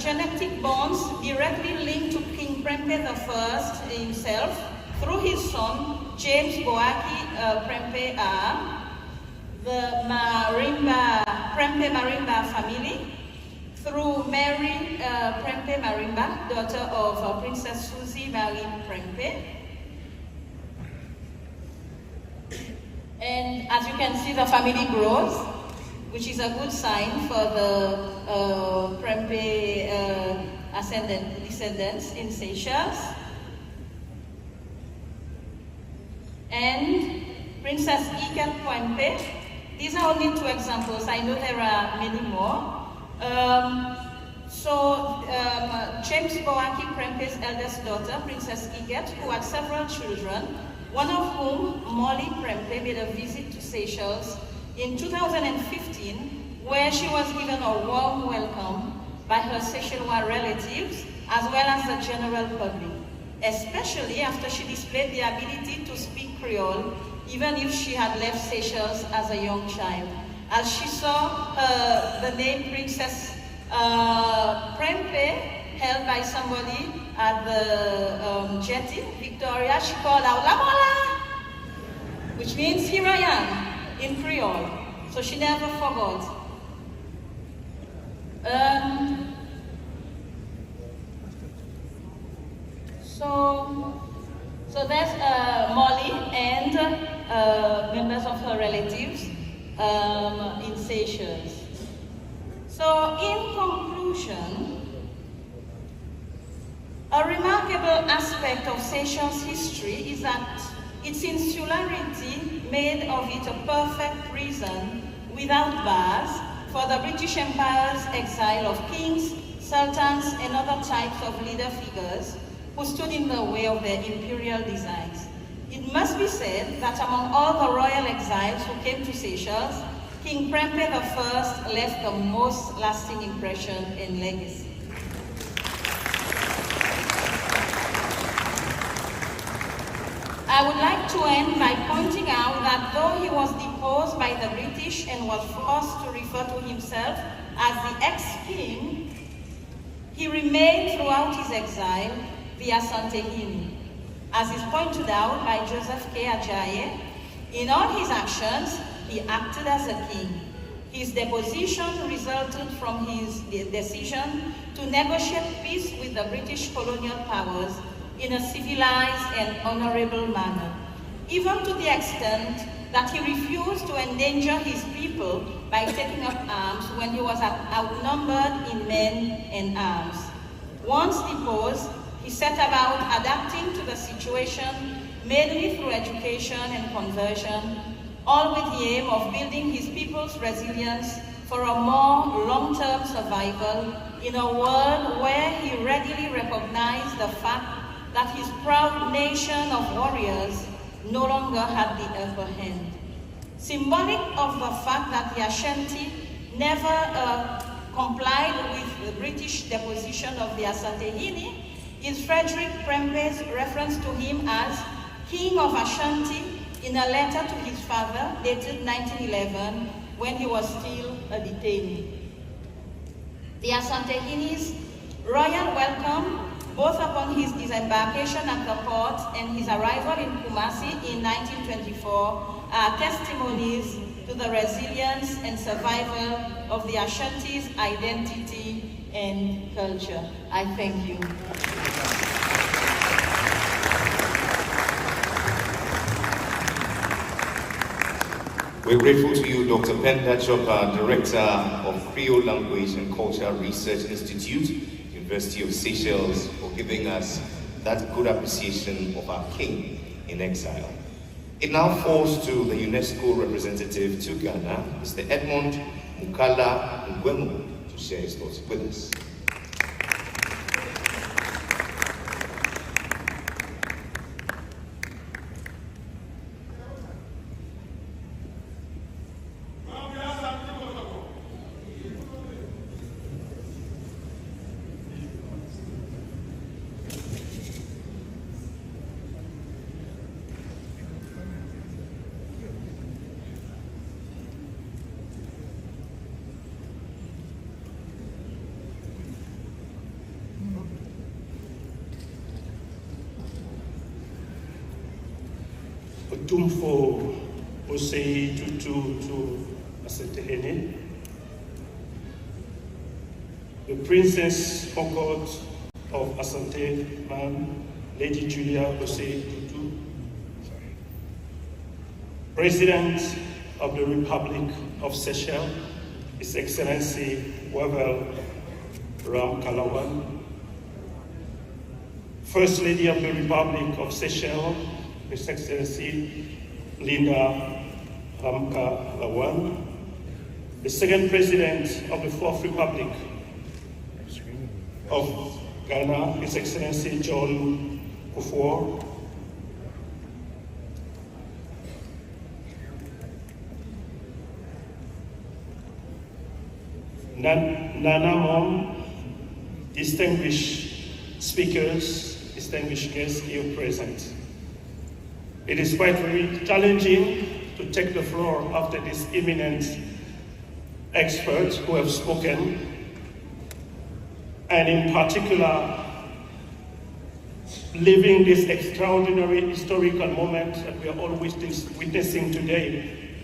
genetic bonds directly linked to King Prempeh I himself through his son, James Boaki Prempeh the Prempeh Marimba family, through Mary Prempeh Marimba, daughter of Princess Susie Marie Prempeh. And as you can see, the family grows, which is a good sign for the Prempeh descendants in Seychelles. And Princess Ikat Prempeh. These are only two examples. I know there are many more. James Boaki Prempeh's eldest daughter, Princess Ikat, who had several children, one of whom, Molly Prempeh, made a visit to Seychelles in 2015, where she was given a warm welcome by her Seychellois relatives, as well as the general public, especially after she displayed the ability to speak Creole, even if she had left Seychelles as a young child. As she saw the name Princess Prempeh held by somebody at the jetty, Victoria, she called out, "La Mola!" which means, "Here I am," in Creole. So she never forgot. So there's Molly and members of her relatives in Seychelles. So in conclusion, a remarkable aspect of Seychelles' history is that its insularity made of it a perfect reason, without bars, for the British Empire's exile of kings, sultans, and other types of leader figures who stood in the way of their imperial designs. It must be said that among all the royal exiles who came to Seychelles, King Prempeh I left the most lasting impression and legacy. I would like to end by pointing out that though he was deposed by the British and was forced to refer to himself as the ex-king, he remained throughout his exile the Asante Hini. As is pointed out by Joseph K. Ajayi, in all his actions, he acted as a king. His deposition resulted from his decision to negotiate peace with the British colonial powers in a civilized and honorable manner, even to the extent that he refused to endanger his people by taking up arms when he was outnumbered in men and arms. Once deposed, he set about adapting to the situation, mainly through education and conversion, all with the aim of building his people's resilience for a more long-term survival in a world where he readily recognized the fact that his proud nation of warriors no longer had the upper hand. Symbolic of the fact that the Ashanti never complied with the British deposition of the Asante Hini is Frederick Prempeh's reference to him as King of Ashanti in a letter to his father dated 1911 when he was still a detainee. The Asante Hini's royal welcome, both upon his disembarkation at the port and his arrival in Kumasi in 1924, are testimonies to the resilience and survival of the Ashanti's identity and culture. I thank you. We're grateful to you, Dr. Penda Chopa, Director of Creole Language and Culture Research Institute, University of Seychelles, for giving us that good appreciation of our king in exile. It now falls to the UNESCO representative to Ghana, Mr. Edmond Mukala Ngwemo, to share his thoughts with us. OTUMFOUR Osei to Centenary, the Princess Concord of Asante Man, Lady Julia Osei Tutu, President of the Republic of Seychelles, His Excellency Wavel Ram Kalawan, First Lady of the Republic of Seychelles, His Excellency Linda Ramka Lawan, the second President of the Fourth Republic of Ghana, His Excellency John Kuffour, Nananom, distinguished speakers, distinguished guests here present. It is quite very challenging to take the floor after these eminent experts who have spoken, and in particular, living this extraordinary historical moment that we are all witnessing today,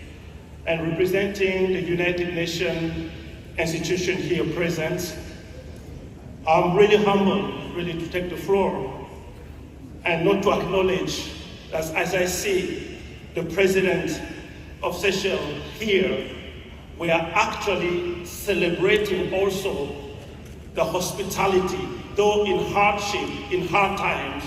and representing the United Nations institution here present. I'm really humbled, really, to take the floor and not to acknowledge that as I see the President of Seychelles here, we are actually celebrating also the hospitality, though in hardship, in hard times,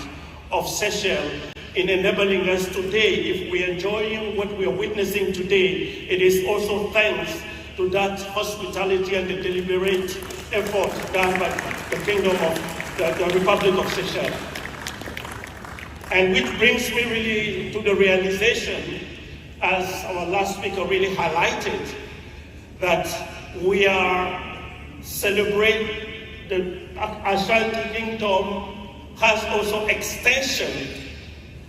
of Seychelles, in enabling us today. If we're enjoying what we are witnessing today, it is also thanks to that hospitality and the deliberate effort done by the Kingdom of the Republic of Seychelles. And which brings me really to the realization, as our last speaker really highlighted, that we are celebrating the Ashanti Kingdom has also extension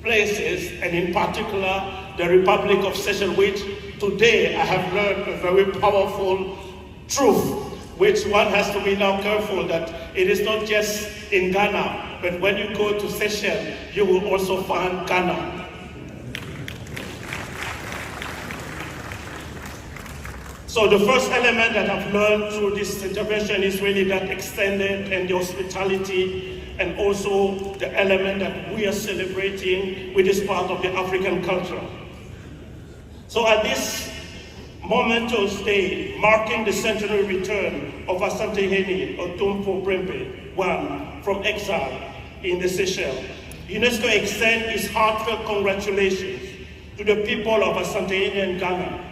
places, and in particular the Republic of Seychelles, which today I have learned a very powerful truth, which one has to be now careful that it is not just in Ghana, but when you go to Seychelles, you will also find Ghana. So the first element that I've learned through this intervention is really that extended and the hospitality, and also the element that we are celebrating, which is part of the African culture. So at this momentous day, marking the centenary return of Asante Hene OTUMFOUR Prempeh I from exile in the Seychelles, UNESCO extends its heartfelt congratulations to the people of Asante Hene and Ghana.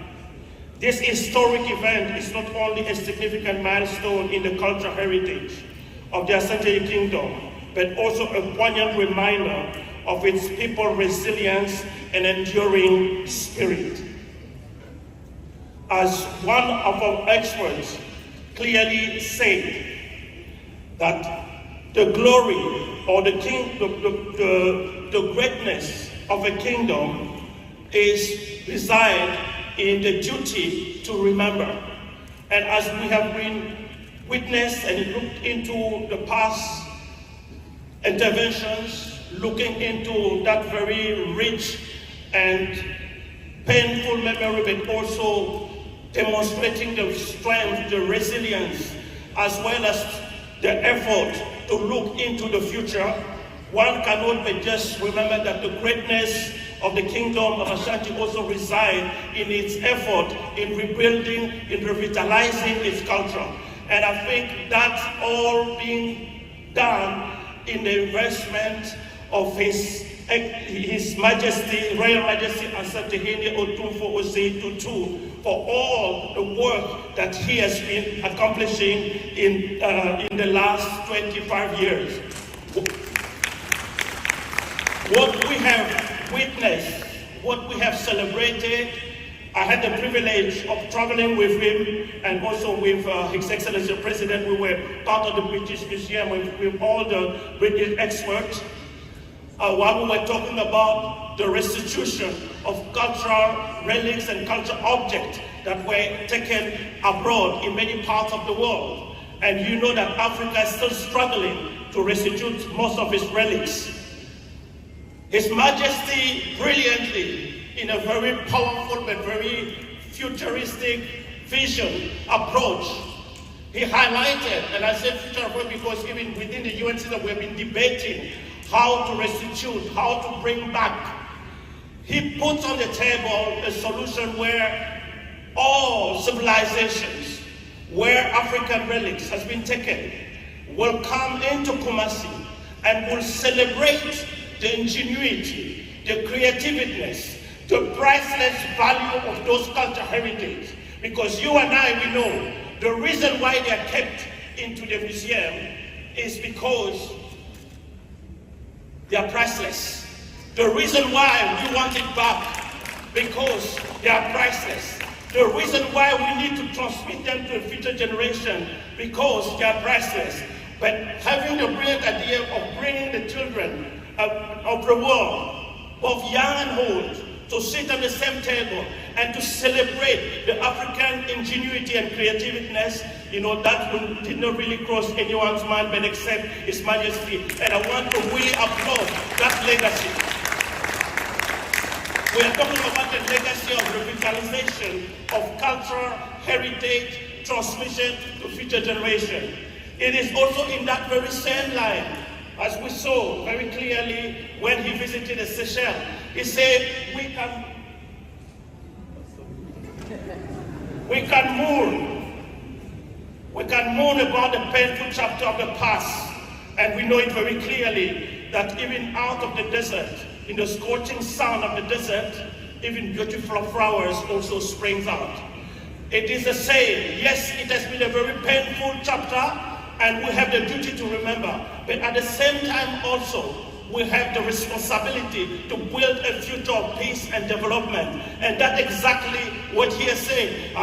This historic event is not only a significant milestone in the cultural heritage of the Asante Kingdom, but also a poignant reminder of its people's resilience and enduring spirit. As one of our experts clearly said, that the glory or the greatness of a kingdom resides in the duty to remember. And as we have been witnessed and looked into the past interventions, looking into that very rich and painful memory, but also demonstrating the strength, the resilience, as well as the effort to look into the future, one cannot but just remember that the greatness of the Kingdom of Ashanti also resides in its effort in rebuilding, in revitalizing its culture. And I think that's all being done in the investment of His Majesty, Royal Majesty Asante Hene OTUMFOUR Osei Tutu, for all the work that he has been accomplishing in the last 25 years. What we have witnessed, what we have celebrated, I had the privilege of traveling with him and also with His Excellency the President. We were part of the British Museum with all the British experts. While we were talking about the restitution of cultural relics and cultural objects that were taken abroad in many parts of the world. And you know that Africa is still struggling to restitute most of its relics. His Majesty brilliantly, in a very powerful but very futuristic vision approach, he highlighted, and I said future approach because even within the UN system we have been debating how to restitute, how to bring back. He puts on the table a solution where all civilizations, where African relics has been taken, will come into Kumasi and will celebrate the ingenuity, the creativeness, the priceless value of those cultural heritage. Because you and I, we know the reason why they are kept into the museum is because they are priceless. The reason why we want it back, because they are priceless. The reason why we need to transmit them to the future generation, because they are priceless. But having the brilliant idea of bringing the children of the world, both young and old, to sit at the same table and to celebrate the African ingenuity and creativeness, you know, that did not really cross anyone's mind but except His Majesty. And I want to really applaud that legacy. We are talking about the legacy of revitalization of cultural heritage transmission to future generation. It is also in that very same line, as we saw very clearly when he visited the Seychelles. He said, we can mourn about the painful chapter of the past, and we know it very clearly that even out of the desert, in the scorching sun of the desert, even beautiful flowers also springs out. It is the same. Yes, it has been a very painful chapter, and we have the duty to remember. But at the same time also, we have the responsibility to build a future of peace and development. And that's exactly what he is saying.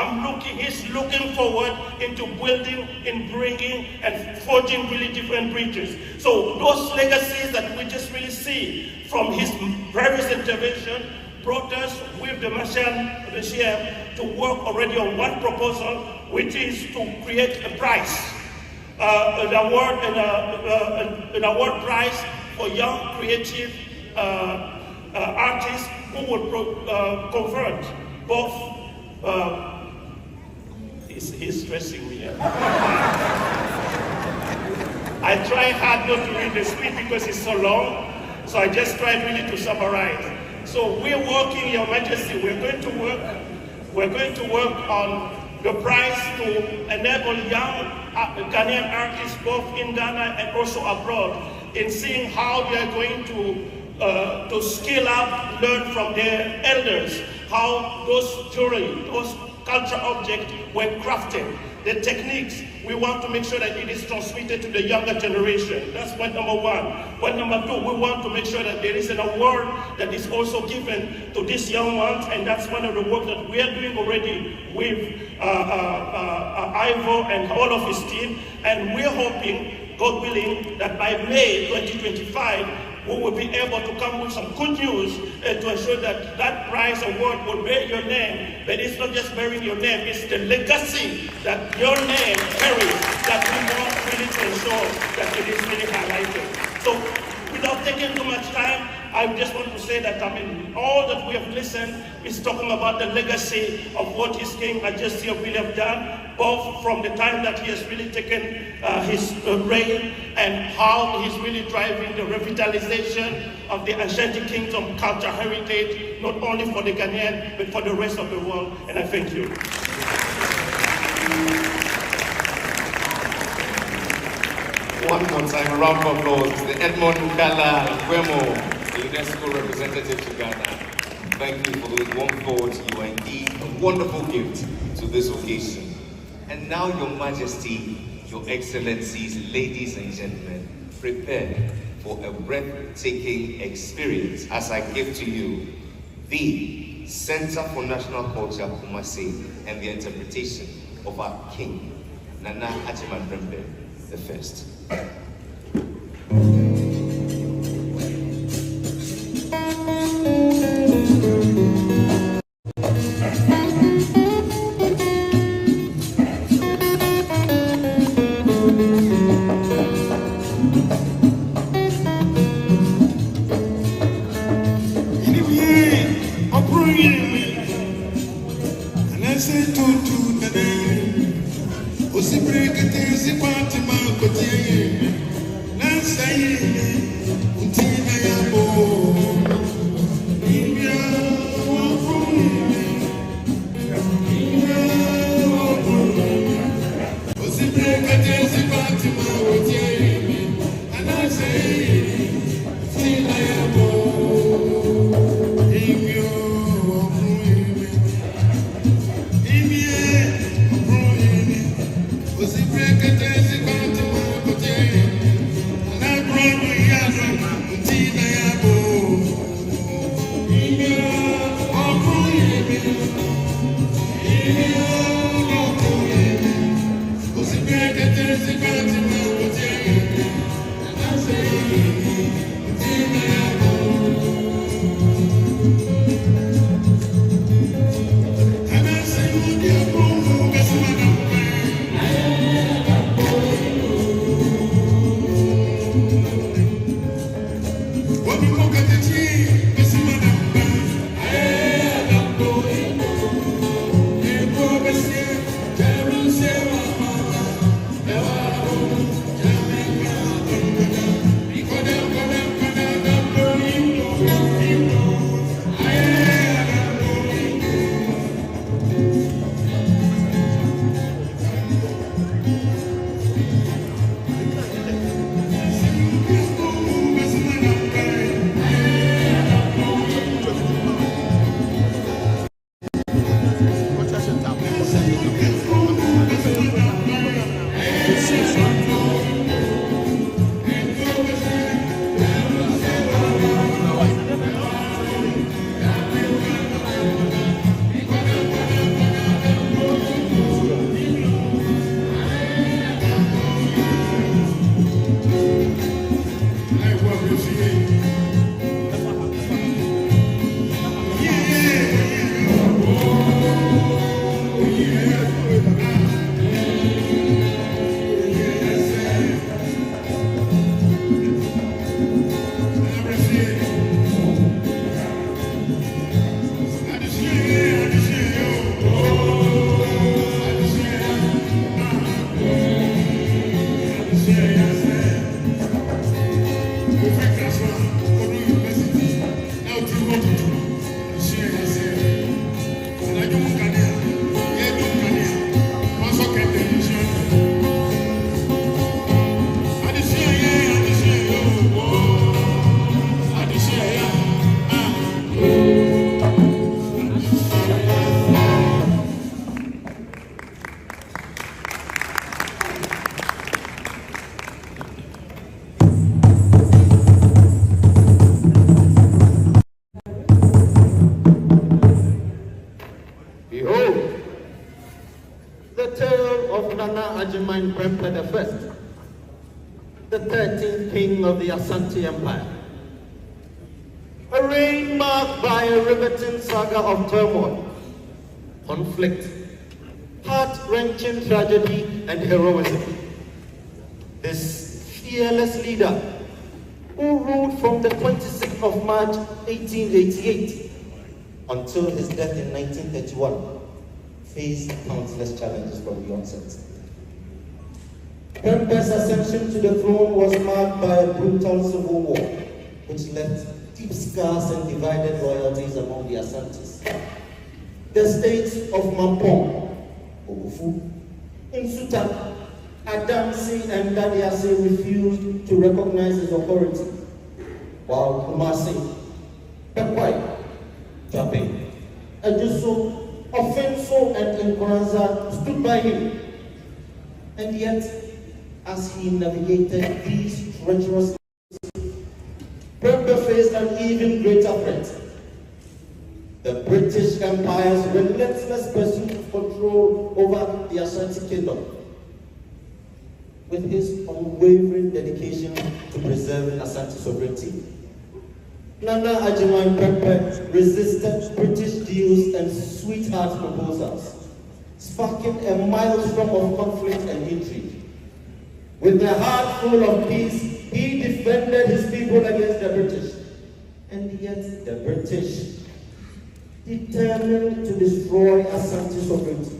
He's looking forward into building, in bringing, and forging really different bridges. So those legacies that we just really see from his various interventions brought us with the Manhyia to work already on one proposal, which is to create a prize, an award prize for young creative artists who will convert both. He's stressing me. I try hard not to read the speech because it's so long, so I just tried really to summarize. So we're working, Your Majesty, we're going to work on the prize to enable young Ghanaian artists both in Ghana and also abroad in seeing how they are going to scale up, learn from their elders, how those jewelry, those cultural objects were crafted, the techniques. We want to make sure that it is transmitted to the younger generation. That's point number one. Point number two, we want to make sure that there is an award that is also given to these young ones, and that's one of the work that we are doing already with Ivo and all of his team, and we're hoping, God willing, that by May 2025, we will be able to come with some good news to ensure that that prize award will bear your name. But it's not just bearing your name, it's the legacy that your name carries that we want really to ensure that it is really highlighted. So without taking too much time, I just want to say that, all that we have listened is talking about the legacy of what His King Majesty of really have done, both from the time that he has really taken his reign and how he's really driving the revitalization of the Ashanti Kingdom culture heritage, not only for the Ghanaian, but for the rest of the world. And I thank you. One more time, a round of applause. The Edmond Nkala Gwemo, the UNESCO representative to Ghana. Thank you for those warm thoughts. You are indeed a wonderful gift to this occasion. And now, Your Majesty, Your Excellencies, ladies and gentlemen, prepare for a breathtaking experience as I give to you the Center for National Culture, Kumasi, and the interpretation of our King, Nananom Agyemang Prempeh the First. Prempeh I, the 13th king of the Asante Empire. A reign marked by a riveting saga of turmoil, conflict, heart-wrenching tragedy, and heroism. This fearless leader, who ruled from the 26th of March 1888 until his death in 1931, faced countless challenges from the onset. Prempeh's ascension to the throne was marked by a brutal civil war, which left deep scars and divided royalties among the Asantes. The states of Mampong, Kuffour, Nsuta, Adamsi, and Dadiase refused to recognize his authority, while Kumasi, Pekwai, Jape, Ajuso, Offenso, and Nkoranza stood by him. And yet, as he navigated these treacherous days, Prempeh faced an even greater threat: the British Empire's relentless pursuit of control over the Ashanti Kingdom. With his unwavering dedication to preserving Ashanti sovereignty, Nana Agyemang Prempeh resisted British deals and sweetheart proposals, sparking a maelstrom of conflict and intrigue. With a heart full of peace, he defended his people against the British. And yet the British, determined to destroy Ashanti sovereignty,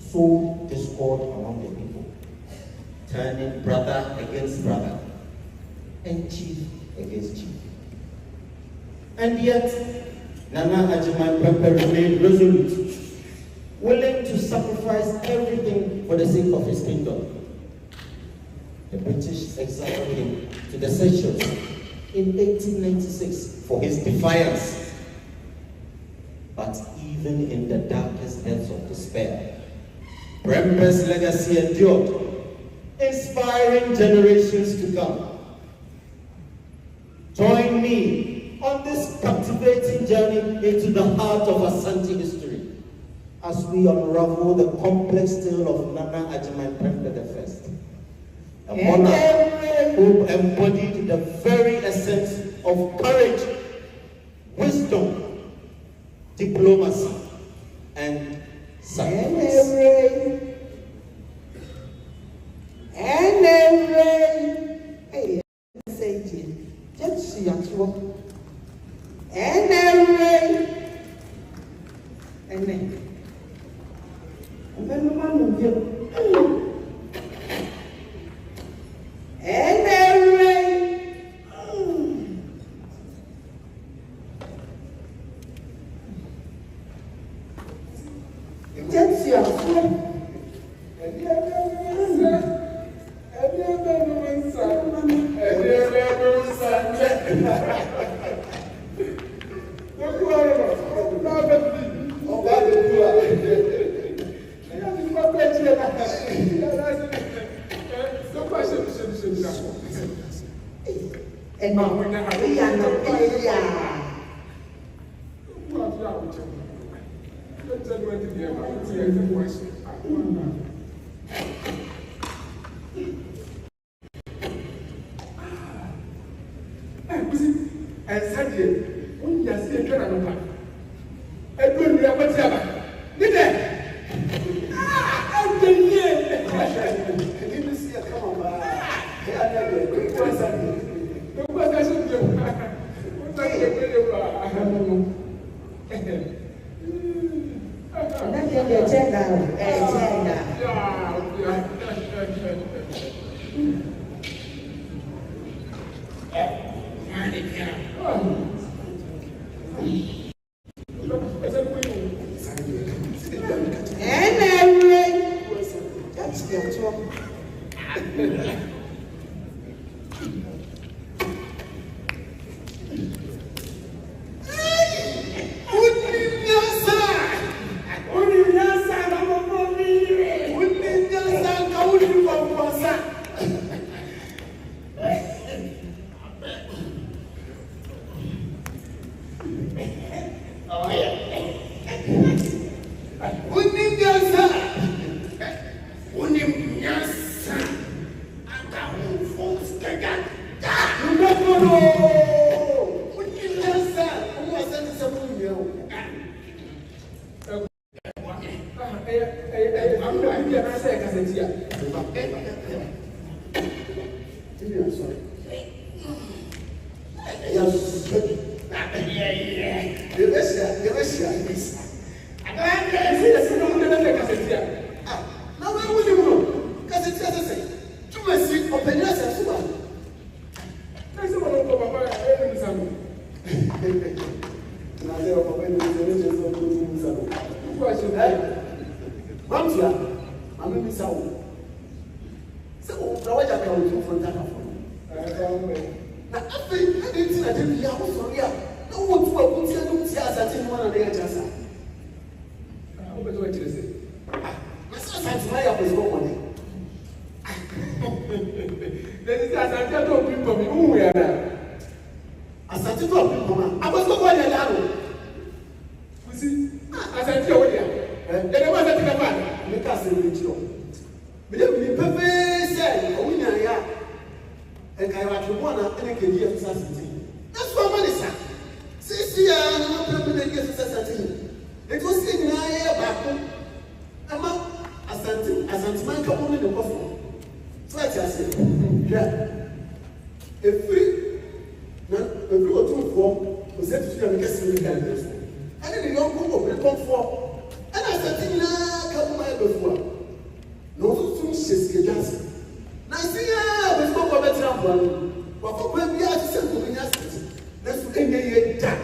sowed discord among the people, turning brother against brother and chief against chief. And yet, Nana Agyemang Prempeh remained resolute, willing to sacrifice everything for the sake of his kingdom. The British exiled him to the Seychelles in 1896 for his defiance. But even in the darkest depths of despair, Prempeh's legacy endured, inspiring generations to come. Join me on this captivating journey into the heart of Asante history as we unravel the complex tale of Nana Agyemang Prempeh I, a monarch who embodied the very essence of courage, wisdom, diplomacy, and sacrifice. Unim nyasa Every OTUMFOUR Osei Agyemang and then the young people will come for. And I said, "Nah, come my before. No, to she's getting. Now see, we spoke about Trump. But for when we are to send to the university, let's look at the jack.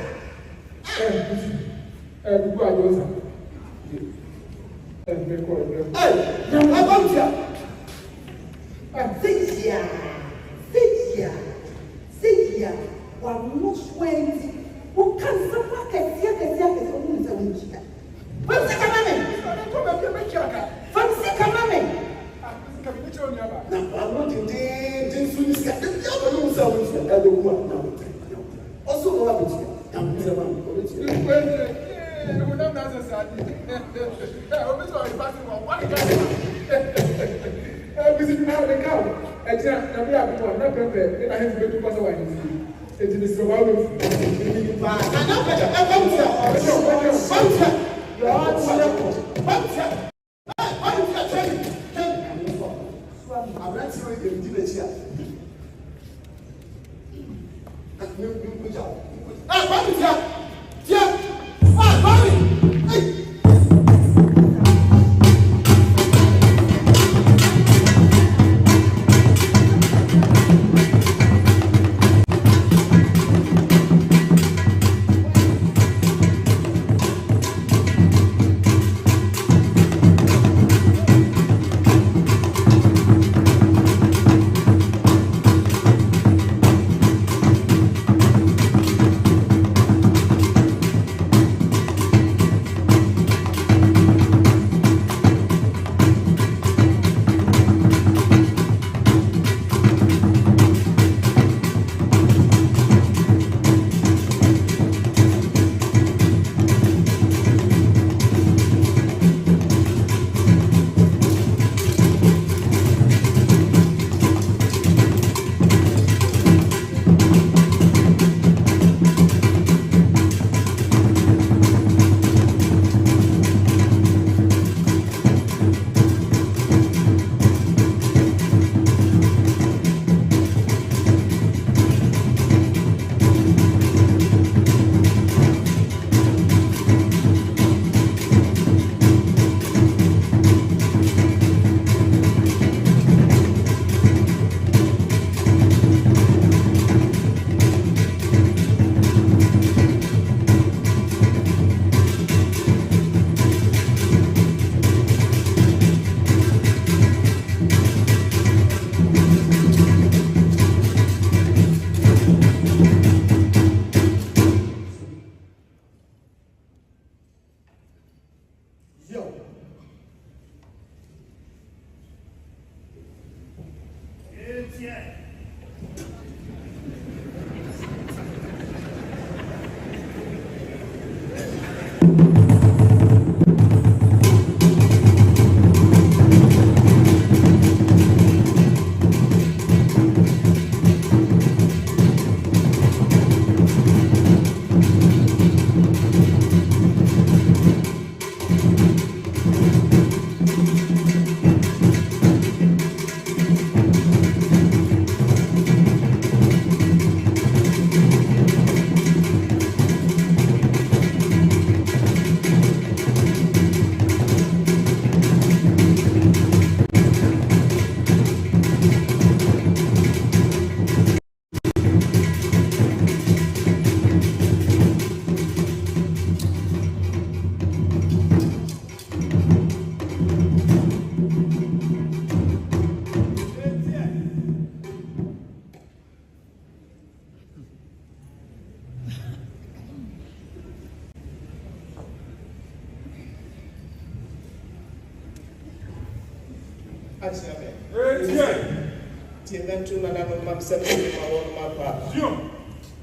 Timentu Nananom Mam Seven Mapa.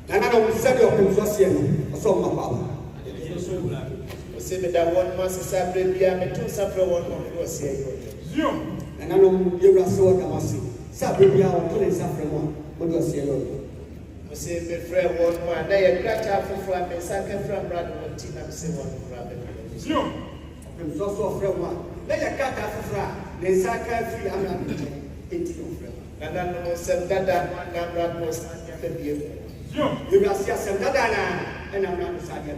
Nananom said of him was here, so my power. Say that one must separate me and two separate one of yours here. Nananom, you are so damasi. Sabria or killing Safran, what was here. Say, my friend, one man, they are glad to have from me, second from Brother Tina, say one from I'm so friend one. Let a cat have a fry, they sacred free, I'm not into your friend. And I know some dada, and Brad was the beer. You got some dada, and I'm not beside you.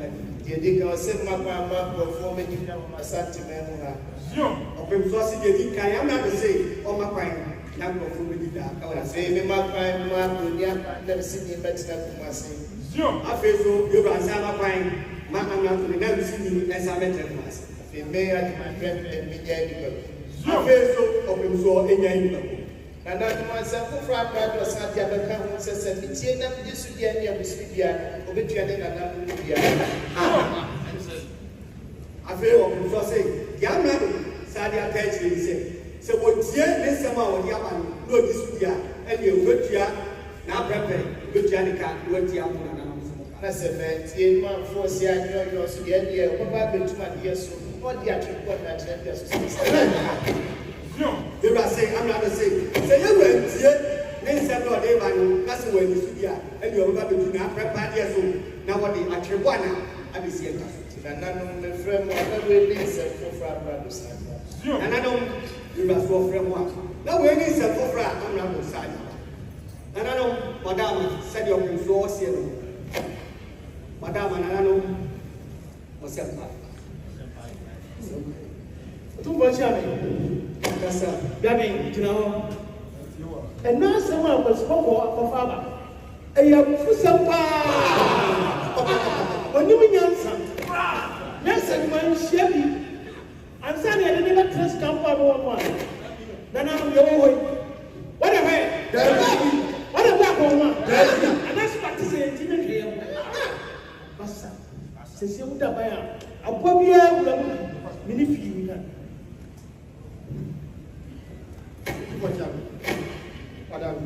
You dig or send my mama before me, you know, my son to me. Open sausage, I am not the same, or my pine. Now go for me, I say, me, my pine, my never seen him better than my say. I feel so, you got some pine, my uncle, never seen me as I met him. They may have my friend and me, I feel so, open so, in your and I myself from God was at the other count says, and it's in them, this would be any of the Sibia, obituary and I feel open so say, young man, Sadia Page said, so what's here, this summer, what Yaman, no, this would and you good here, now Prempeh, good Janica, what Yaman. I said, man, 10 months, 4 years, you're also getting here, what about 2 years, what the actual point that they were saying, I'm not the same. Say, you went here, then said, no, they were that's when you see here, and you're going to do not prepare years old. Now, what the actual one, I will see it. And I know the frame of every day, for brothers. And I know you must go from one. Now, when he said, for I'm not the side. And I know, Madame said, you're going to go see Madame, and I know what's that. Too much of it. Gabbing, you know. And now someone was spoke of father. A young Fusapa. When you mean Yansan. Yes, and when Chevy. I'm saying I didn't trust camp on one. Then I'm your way. What a way. What a black woman. And that's what to say. Massa. Since you would have a Bobia mini few. Madam,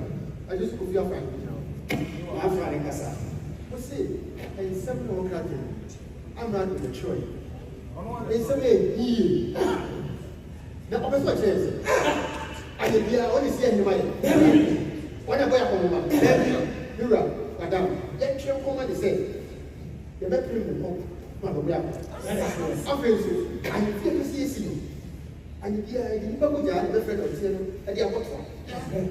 I just hope you are fine. I'm fine, Cassa. What's it? And some more country. I'm not in the choice. It's a me. The opposite says, I did only see any money. What about home? You're up, Madam. Let your command is said. The better in the home. I feel so. I feel to see you. And yeah, you never go down the friend of Zeno, and the other one.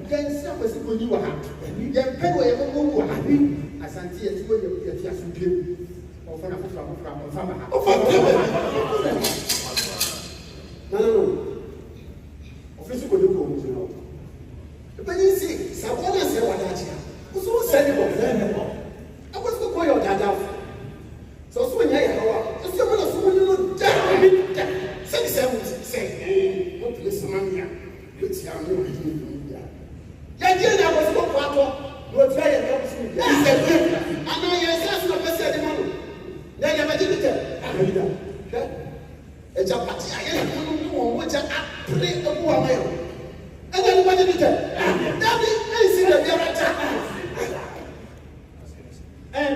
Then some was when you were happy. Then pay away who were happy. As I see it, you will get your super. Or from No. Official could do homes, you know. But you see, someone said what I was so sendable. I was to call your dad. So when you are, just someone else who you say, what is Manhyia? Which are you? Yajina was not part of what I am saying. And I said, I'm not saying money. Then I did it. A Japati, I am which I pray the poor man. And then what did it? That is the attack. And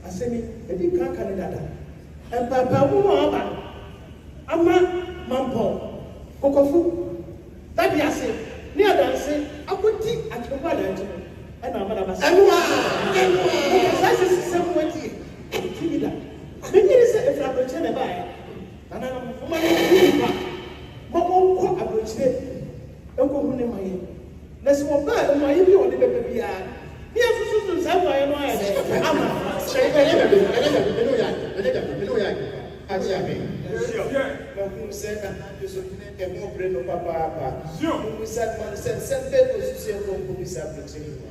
I said, I didn't come Canada. And Papa, who are Ama Mampo, Kuffour. That be I say, near that say, I could think at the wallet. And I'm not a master. And that's the same way. Give me that. Maybe it's a frappuccino by. And I'm from my Mamma, I will say, don't go in my head. Let's go back on my view on the baby. Yes, somewhere I'm who said that you should make a more brain of Papa. Who said, man, said, people to say, who is happening.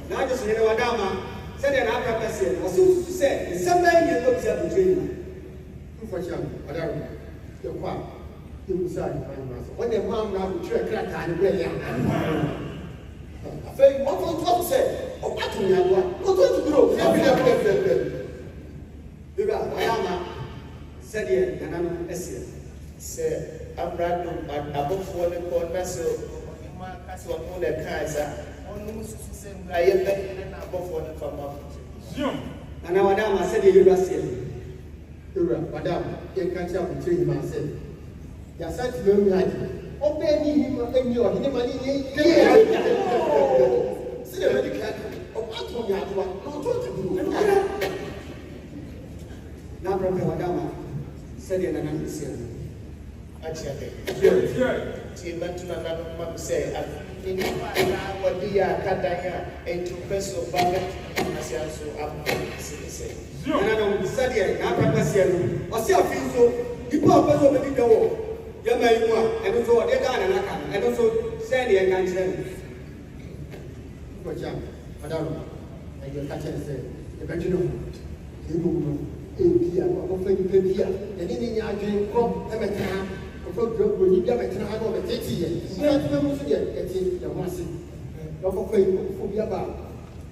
Now, just in Wadama, said an application, or so to say, somebody you look at the dream. For sure, whatever. You're quiet. You will say, when the mom now will try to crack and play. I think what was said, or what to me, what to grow. You got Wadama. Said Nananom Essay. Say, Amrado and above for the corner, so on the Kaiser, I am above for the farmer. And now, Madame, I said, you were saying, Madame, you can't tell between myself. You said to me, obey him and you are in the money. See the medical of what you have not told to do. Now, Madame said, Nananom said, Agyemang. Nananom say, what the Kadaya and to press of Bagat as you also up. Nananom said, Naprapassian, or see a few so, you put up so many door. Yamayuma, and also a dead and also Sandy and Gansen. Madame, and your catcher said, the Benjamin, you know. India, or India, and in Yagan from Emetan, or from Yametan, or the Titi, and the Massy. Not for Yaba.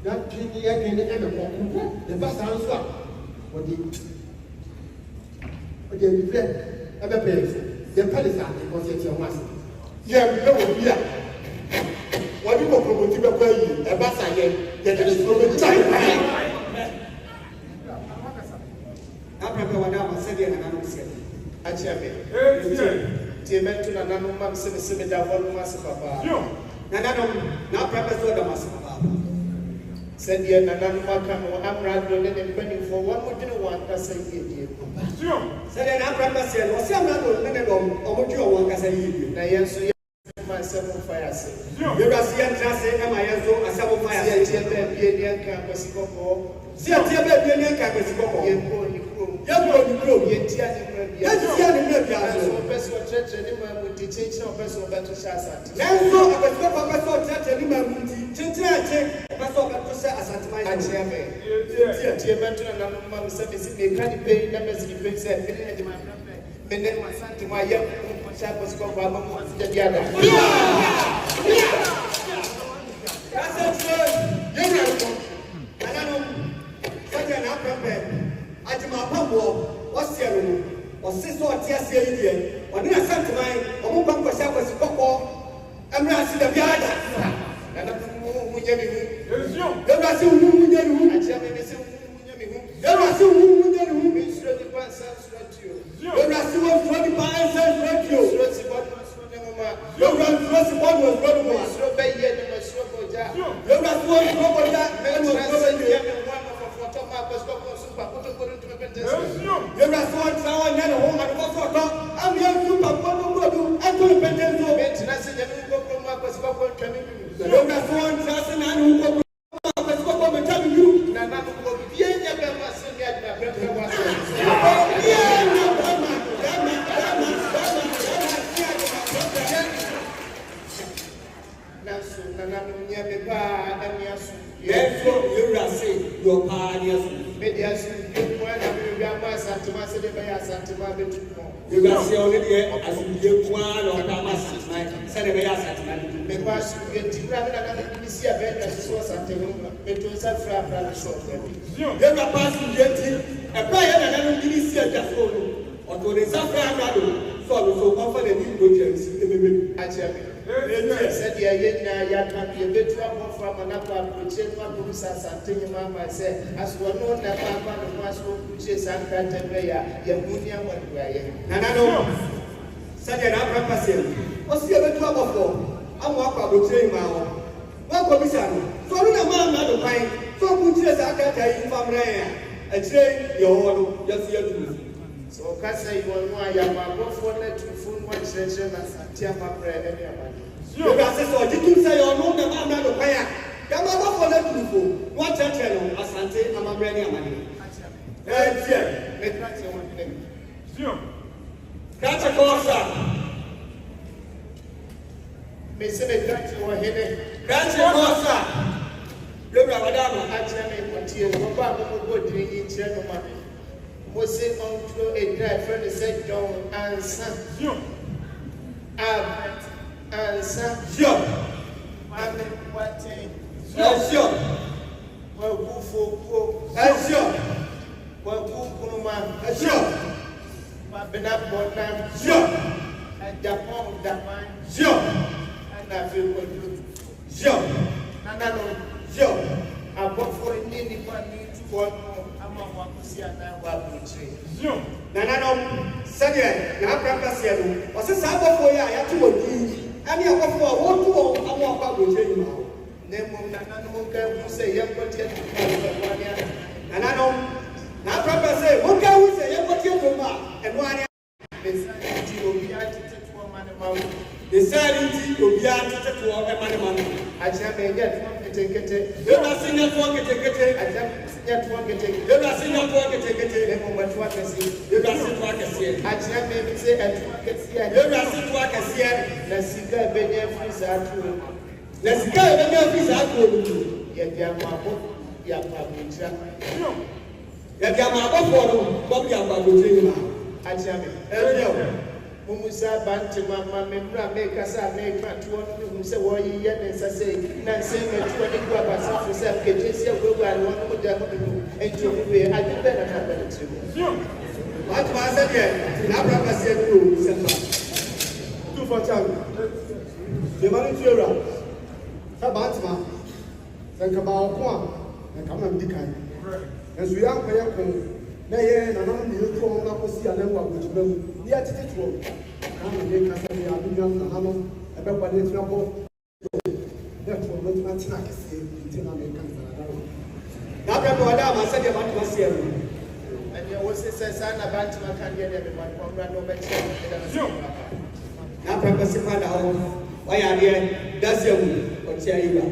That Trinity and the Emetan, the best answer. What the friend, Emetan, the Palestine was at your master. Yeah, yeah. What do you promote to a Bassa again? That is from the time. Madame said, Nananom said, Agyemang. Tiement to Nananom, Semi Davon Massapa. Nananom, now Prempeh saw the Massapa. Said, Nananom, I'm rather than penny for 1 more Casa. Said, Prempeh said, was some Nananom, or what you want Casa. I answer myself on fire. You are seeing Jesse and my answer as some fire. Tiabe, campus. See a Tiabe, campus. Young girl, yet personal church and with detention of personal battle shots. Now, a personal church and Agyemang. Dear mentor and Nananom said, they can't pay numbers in the said, and then my son to my young child was called by the other. That's what's the or sister or tears here, or near Centenary, or move back for Shabbos, and Rassi the Biada. And I'm said, yeah, can be a bit from another which Mama said, as one known that Papa was which is Antanaya, Yamunia, what we are. Nananom said, what's the other trouble for? I'm walking with saying my own. What commission? So, I'm not a pine, so good as I can't tell you from there. I say, your just here to so, Casa, you will know I am a for let to full one session as a Tiama prayer any of you guys saw you say your own the man of fire. Come on for let to full. What channel? Asante, I'm a brand new money. Let's hear. Let's try to one thing. Catch a course. Miss it, catch your head. Catch your course. Look at Madame Agyemang, what you go drinking channel money. Was it on to a drive friend said, John answer. Answer. Sure. I'm what thing? Sure. Well, Kuffour. Sure. Well, Kuffour. Sure. But been up one time. Sure. Yo. Yo. Nananom. Yo. Abɔfo ne nipa ne tuwɔ no ama wakosi anan wɔ aburokyire. Nananom, sɛdeɛ n'aprapɛseɛ no, ɔse saa abɔfoɔ yi a yɛato wɔ din ɛne abɔfoɔ a wɔto wɔn ama ɔkɔ aburokyire nyinaa hɔ. Na mmom nananom nka hu sɛ yɛnkɔteɛ tuwɔ Nananom, n'aprapɛseɛ wɔnka hu sɛ yɛnkɔteɛ tom a ɛno ane nti obiara tete tuwɔ ma ne ma wo. Desire nti obiara tete toɔ ɛma ne ma no. Akyerɛ me nyɛ tuwɔ nketenkete. Ewurase nyɛ toɔ ketekete. Akyerɛ me nyɛ tuwɔ nketenkete. Ewurase nyɛ toɔ ketekete. Na mmom ɛtuwɔ kɛseɛ. Ewurase toɔ akɛseɛ. Akyerɛ me sɛ ɛtuwɔ kɛseɛ. Ewurase toɔ akɛseɛ. Na sika ebenya firi saa tuwɔ mu. Na sika ebenya firi saa toɔ no mu. Yɛde ama abɔ yɛapa aburokyire. Yɛde ama abɔfoɔ no bɔbi aba aburokyire nyinaa. Akyerɛ me. Ɛyɛ o. Mumusa bantema mamemra mekasa meka tuwɔ no hu sɛ wɔyeyɛ ne nsa sɛ na nsɛ matuwɔ ne gu abasafo sɛ kɛgye sɛ wɔwura ne wɔn mo da no mu enti ɔwuwe adwe bɛ na naba ne tiri mu. Watuma sɛdeɛ n'aprapɛseɛ no wɔ sɛmpa. Tufo kyam. Dema no tuura. Sɛ bantema. Sɛ nka baako a nka ma mdi kan. Nso yɛ ankɔyɛ ko na yɛ nanam ne yɛtu wɔn akɔsi anan wɔ aburokyire mu. Ni atete tuo. Kana ne kasa ne adunya na hano ɛbɛkɔ ne tena bɔ. Ne tuo no tena tena kɛse nti na me kan sana dawo. N'aprapɛ wɔ dɛ ama sɛdeɛ batuma seɛ no. ɛdeɛ wɔse sɛ saa na bantema ka deɛ deɛ mema no kɔmmra na ɔbɛkyerɛ no ɛda no sɛ N'aprapɛ se pa da hɔ. Ɔyɛ adeɛ daseɛ mu ɔkyea yi ba.